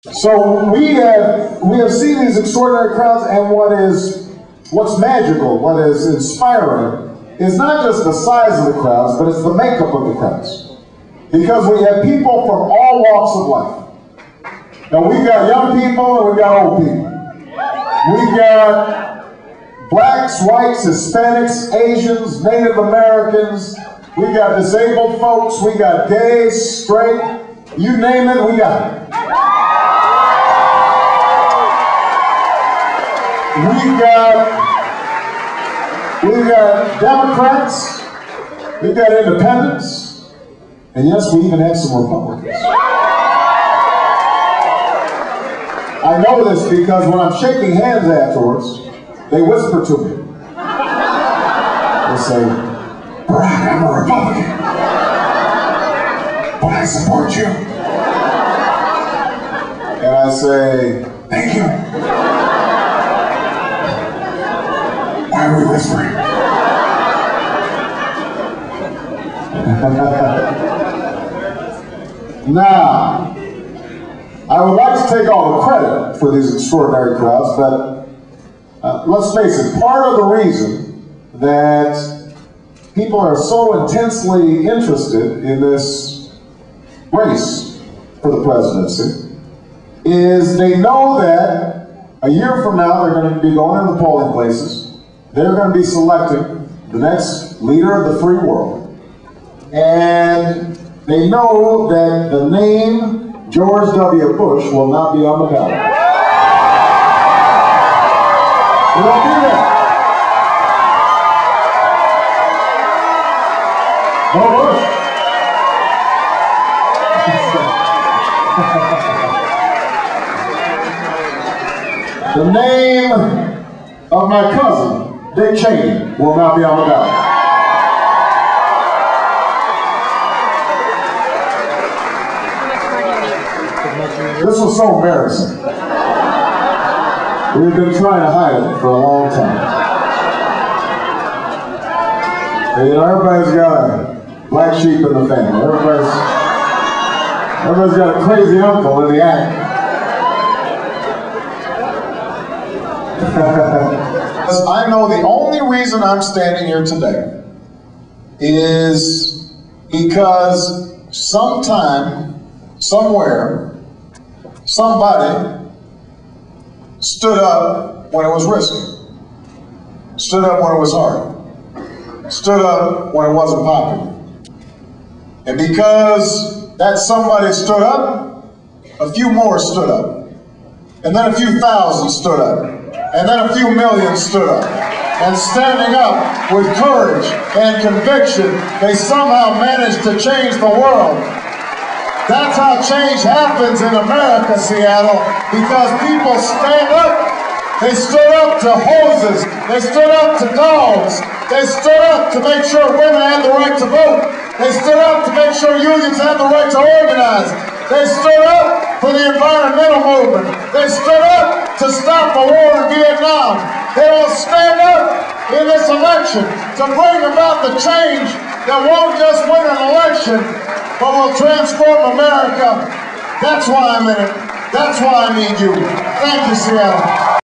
So we have seen these extraordinary crowds, and what's magical, what is inspiring, is not just the size of the crowds, but it's the makeup of the crowds. Because we have people from all walks of life. Now we've got young people and we've got old people. We've got blacks, whites, Hispanics, Asians, Native Americans. We've got disabled folks. We got gays, straight, you name it, we got it. We've got Democrats, we've got independents, and yes, we even have some Republicans. I know this because when I'm shaking hands afterwards, they whisper to me. They say, "Barack, I'm a Republican, but I support you." And I say, "Thank you." Why are we whispering? Now, I would like to take all the credit for these extraordinary crowds, but let's face it, part of the reason that people are so intensely interested in this race for the presidency is they know that a year from now they're going to be going to the polling places. They're going to be selecting the next leader of the free world. And they know that the name George W. Bush will not be on the ballot. It won't be there. No Bush. The name of my cousin, Dick Cheney, will not be on the ballot. This was so embarrassing. We've been trying to hide it for a long time. And, you know, everybody's got a black sheep in the family. Everybody's got a crazy uncle in the attic. I know the only reason I'm standing here today is because sometime, somewhere, somebody stood up when it was risky, stood up when it was hard, stood up when it wasn't popular. And because that somebody stood up, a few more stood up. And then a few thousand stood up. And then a few million stood up. And standing up with courage and conviction, they somehow managed to change the world. That's how change happens in America, Seattle, because people stand up. They stood up to hoses. They stood up to dogs. They stood up to make sure women had the right to vote. They stood up to make sure unions had the right to organize. They stood up for the environmental movement. They stood up to stop the war in Vietnam. They will stand up in this election to bring about the change that won't just win an election, but will transform America. That's why I'm in it. That's why I need you. Thank you, Seattle.